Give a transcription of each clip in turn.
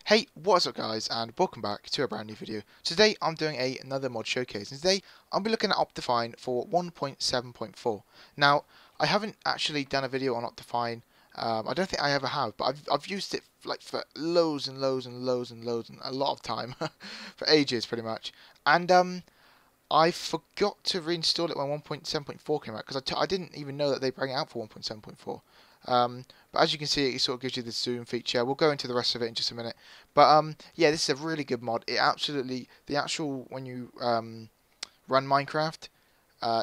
Hey, what's up guys, and welcome back to a brand new video. Today I'm doing another mod showcase, and today I'll be looking at OptiFine for 1.7.4. Now, I haven't actually done a video on OptiFine. I don't think I ever have, but I've used it like for loads and loads and loads and loads and a lot of time, for ages pretty much. And I forgot to reinstall it when 1.7.4 came out because I didn't even know that they bring it out for 1.7.4. But as you can see, it sort of gives you the zoom feature. We'll go into the rest of it in just a minute. But yeah, this is a really good mod. It absolutely, the actual, when you run Minecraft,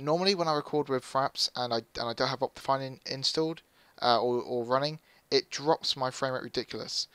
normally when I record with fraps and I don't have Optifine installed or running, it drops my frame rate ridiculous.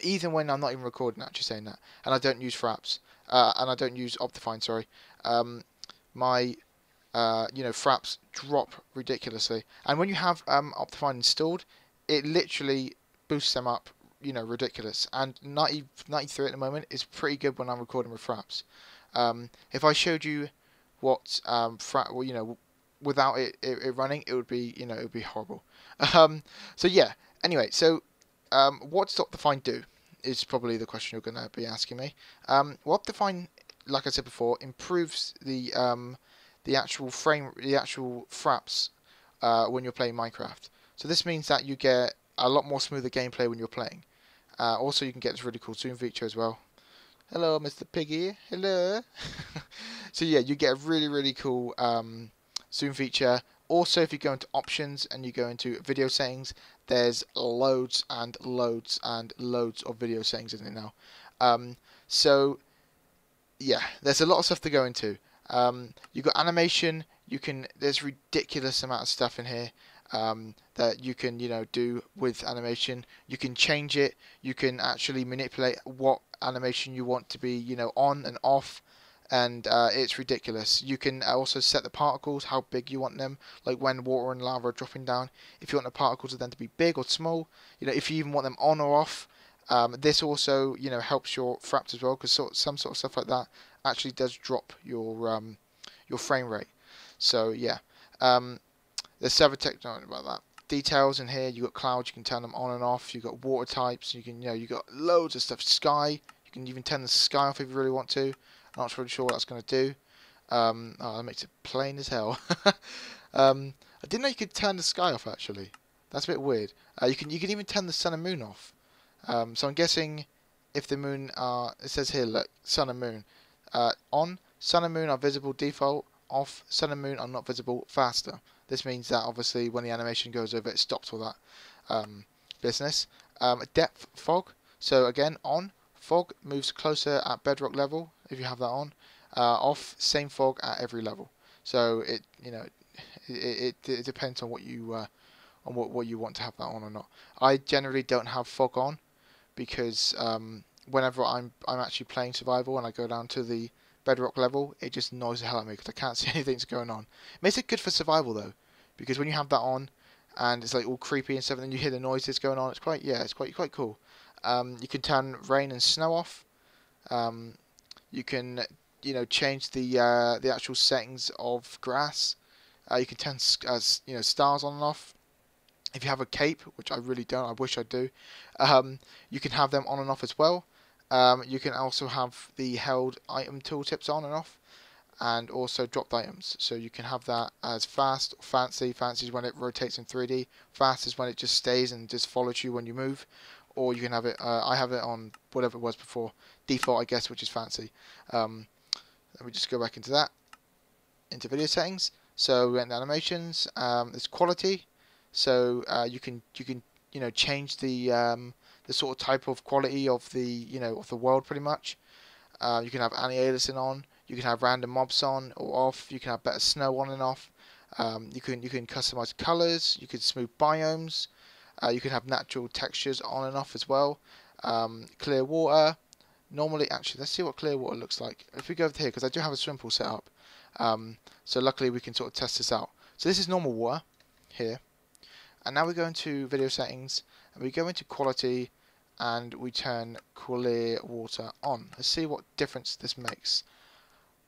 Even when I'm not even recording, actually saying that, and I don't use fraps and I don't use Optifine. Sorry, my fraps drop ridiculously. And when you have Optifine installed, it literally boosts them up, ridiculous. And 93 at the moment is pretty good when I'm recording with fraps. If I showed you what without it running, it would be, it would be horrible. So yeah. Anyway, so what does Optifine do? Is probably the question you're going to be asking me. Well, Optifine, like I said before, improves the actual fraps when you're playing Minecraft. So this means that you get a lot more smoother gameplay when you're playing. Also, you can get this really cool zoom feature as well. Hello, Mr. Piggy. Hello. So yeah, you get a really cool zoom feature. Also, if you go into options and you go into video settings, there's loads and loads and loads of video settings in it now. So yeah, there's a lot of stuff to go into. You've got animation. There's ridiculous amount of stuff in here that you can do with animation. You can change it. You can actually manipulate what animation you want to be on and off, and it's ridiculous. You can also set the particles, how big you want them, like when water and lava are dropping down. If you want the particles to then to be big or small, if you even want them on or off. This also helps your fraps as well, because some sort of stuff like that actually does drop your frame rate. So yeah, there's several technology about that. Details in here. You got clouds. You can turn them on and off. You got water types. You can you got loads of stuff. Sky. You can even turn the sky off if you really want to. I'm not really sure what that's going to do. Oh, that makes it plain as hell. I didn't know you could turn the sky off actually. That's a bit weird. You can even turn the sun and moon off. So I'm guessing if the moon it says here, look, sun and moon. On, sun and moon are visible default. Off, sun and moon are not visible faster. This means that obviously when the animation goes over, it stops all that business. Depth fog. So again, on, fog moves closer at bedrock level if you have that on. Off, same fog at every level. So it depends on what you on what you want to have that on or not. I generally don't have fog on because whenever I'm actually playing survival and I go down to the bedrock level, it just annoys the hell out of me because I can't see anything that's going on. It makes it good for survival though, because when you have that on and it's like all creepy and stuff, and then you hear the noises going on, it's quite cool. You can turn rain and snow off. You can change the actual settings of grass. You can turn stars on and off. If you have a cape, which I really don't, I wish I do, you can have them on and off as well. You can also have the held item tooltips on and off, and also dropped items. So you can have that as fast or fancy. Fancy is when it rotates in 3D. Fast is when it just stays and just follows you when you move. Or you can have it, I have it on whatever it was before, default I guess, which is fancy. Let me just go back into that, into video settings. So we went to animations, there's quality. So you can change the sort of type of quality of the of the world pretty much. You can have anti-aliasing on. You can have random mobs on or off. You can have better snow on and off. You can customize colors. You can smooth biomes. You can have natural textures on and off as well. Clear water. Normally, actually, let's see what clear water looks like. If we go over here, because I do have a swimming pool set up. So luckily we can sort of test this out. So this is normal water here. And now we go into video settings and we go into quality and we turn clear water on. Let's see what difference this makes.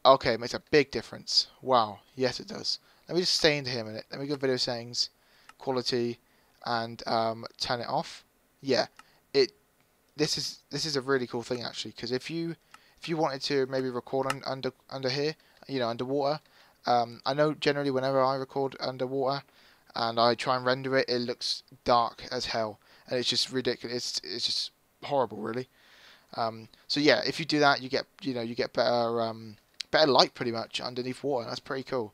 Okay, it makes a big difference. Wow, yes it does. Let me just stay into here a minute. Let me go video settings, quality, and turn it off. Yeah, this is a really cool thing actually, because if you wanted to maybe record under here, underwater. I know generally whenever I record underwater and I try and render it, it looks dark as hell, and it's just ridiculous. It's just horrible, really. So yeah, if you do that, you get better light pretty much underneath water. That's pretty cool.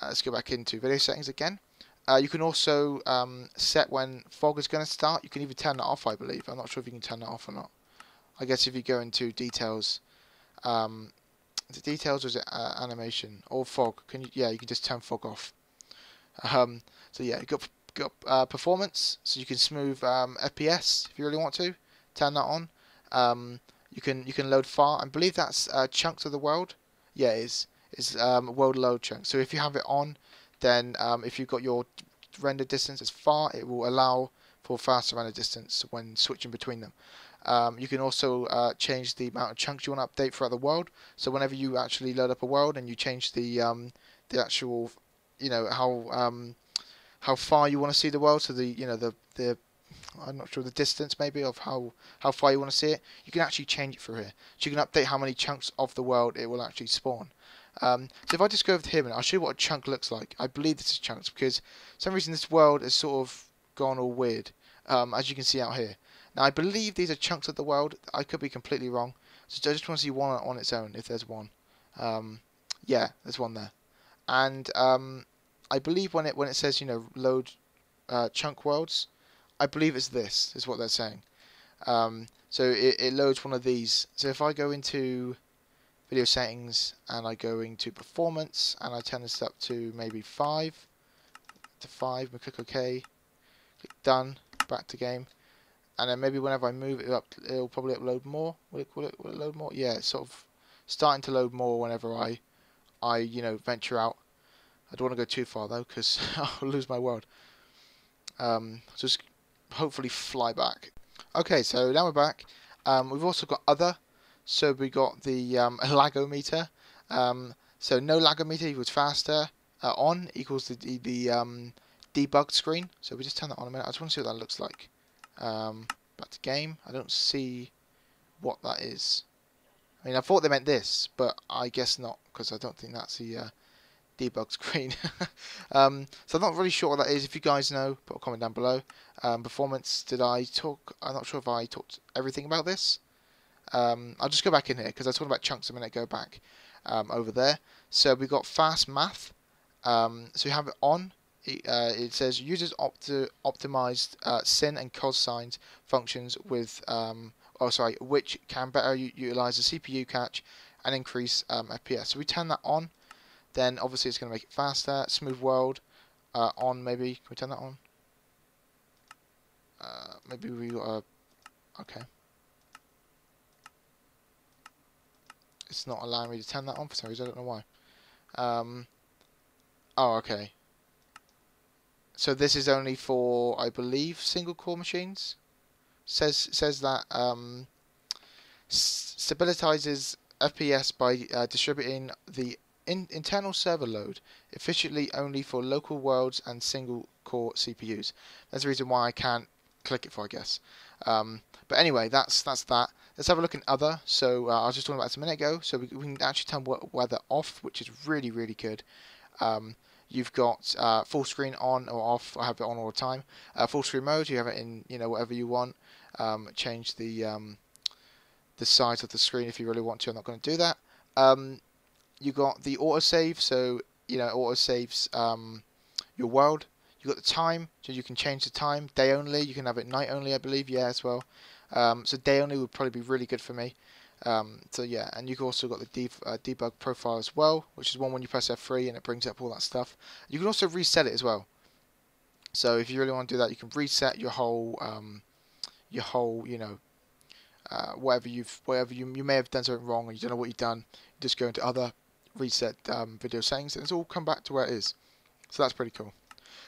Let's go back into video settings again. You can also set when fog is going to start. You can even turn that off, I believe. I'm not sure if you can turn that off or not. I guess if you go into details, is it details or is it animation or fog? Yeah, you can just turn fog off. So yeah, you got performance, so you can smooth FPS if you really want to. Turn that on. You can load far. I believe that's chunks of the world. Yeah, it is. It's world load chunk. So if you have it on, then if you've got your render distance as far, it will allow for faster render distance when switching between them. You can also change the amount of chunks you want to update throughout the world. So whenever you actually load up a world and you change the actual, how far you want to see the world, so the I'm not sure the distance maybe of how far you want to see it, you can actually change it through here. So you can update how many chunks of the world it will actually spawn. So if I just go over to here and I'll show you what a chunk looks like. I believe this is chunks because for some reason this world has sort of gone all weird, as you can see out here. Now I believe these are chunks of the world. I could be completely wrong. So I just want to see one on its own if there's one. Yeah, there's one there. And I believe when it says load chunk worlds, I believe it's this is what they're saying. So it loads one of these. So if I go into video settings and I go into performance and I turn this up to maybe 5 to 5, we click OK, click done, back to game, and then maybe whenever I move it up, it'll probably upload more. Will it load more? Yeah, it's sort of starting to load more whenever I venture out. I don't want to go too far though because I'll lose my world. Just hopefully fly back. Okay, so now we're back. We've also got other. So we got the lagometer. So no lagometer equals faster. On equals the debugged screen. So we just turn that on a minute. I just want to see what that looks like. Back to game. I don't see what that is. I mean, I thought they meant this, but I guess not, because I don't think that's the debug screen. So I'm not really sure what that is. If you guys know, put a comment down below. Performance, did I talk? I'm not sure if I talked everything about this. I'll just go back in here because I was talking about chunks a minute ago back over there. So we got fast math. So you have it on. It says users optimized sin and cosine functions with which can better utilize the CPU cache and increase FPS. So we turn that on. Then obviously it's going to make it faster. Smooth world on maybe. Can we turn that on? Maybe we got a okay. It's not allowing me to turn that on for some reason. I don't know why. Oh, okay. So this is only for, I believe, single core machines. Says that stabilizes FPS by distributing the internal server load efficiently only for local worlds and single core CPUs. That's the reason why I can't click it for, I guess. But anyway, that's that. Let's have a look in other. So I was just talking about this a minute ago. So we can actually turn weather off, which is really, really good. You've got full screen on or off. I have it on all the time. Full screen mode, you have it in whatever you want. Change the size of the screen if you really want to. I'm not going to do that. You got the autosave, so autosaves your world. You got the time, so you can change the time. Day only, you can have it night only, I believe. Yeah, as well. So day only would probably be really good for me. So yeah, and you've also got the debug profile as well, which is one when you press F3 and it brings up all that stuff. You can also reset it as well. So if you really want to do that, you can reset your whole whatever you may have done something wrong and you don't know what you've done. You just go into other, reset video settings, and it's all come back to where it is. So that's pretty cool.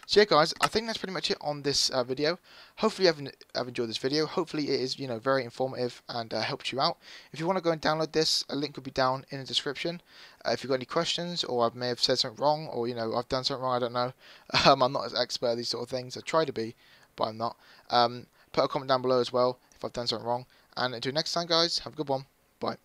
So yeah, guys, I think that's pretty much it on this video. Hopefully you have enjoyed this video. Hopefully it is very informative and helped you out. If you want to go and download this, a link will be down in the description. If you've got any questions, or I may have said something wrong, or I've done something wrong, I don't know. I'm not as expert at these sort of things. I try to be, but I'm not. Put a comment down below as well if if I've done something wrong. And until next time, guys, have a good one. Bye.